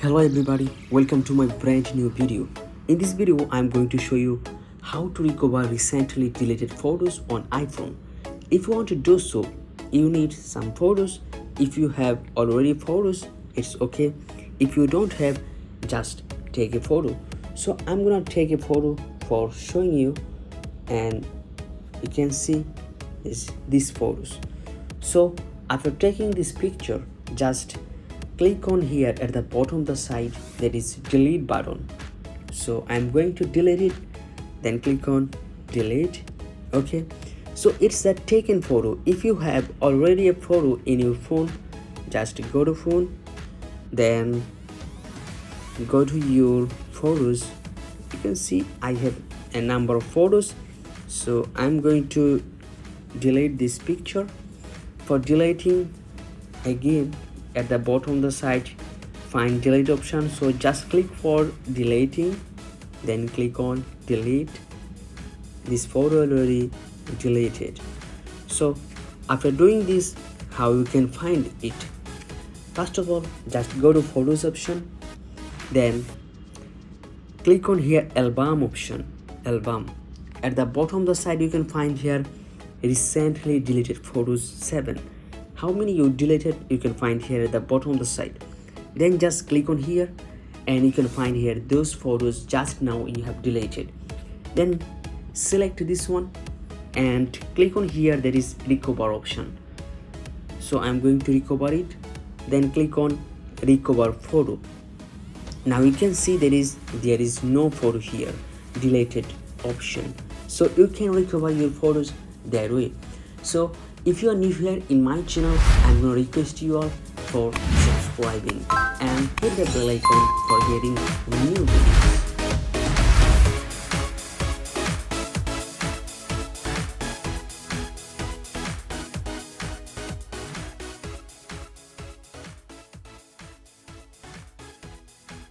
Hello everybody, welcome to my brand new video. In this video, I'm going to show you how to recover recently deleted photos on iPhone. If you want to do so, you need some photos. If you have already photos, it's okay. If you don't have, just take a photo. So I'm gonna take a photo for showing you, and you can see these photos. So after taking this picture, just click on here at the bottom of the side, that is delete button. So I'm going to delete it, then click on delete. Okay, so it's that taken photo. If you have already a photo in your phone, just go to phone, then go to your photos. You can see I have a number of photos, so I'm going to delete this picture. For deleting, again at the bottom of the side, find delete option. So just click for deleting, then click on delete. This photo already deleted. So after doing this, how you can find it? First of all, just go to photos option, then click on here album option. Album at the bottom of the side, you can find here recently deleted photos 7. How many you deleted, you can find here at the bottom of the side. Then just click on here and you can find here those photos just now you have deleted. Then select this one and click on here, there is recover option. So I'm going to recover it, then click on recover photo. Now you can see there is no photo here, deleted option. So you can recover your photos that way. So if you are new here in my channel, I'm gonna request you all for subscribing and hit the bell icon for getting new videos.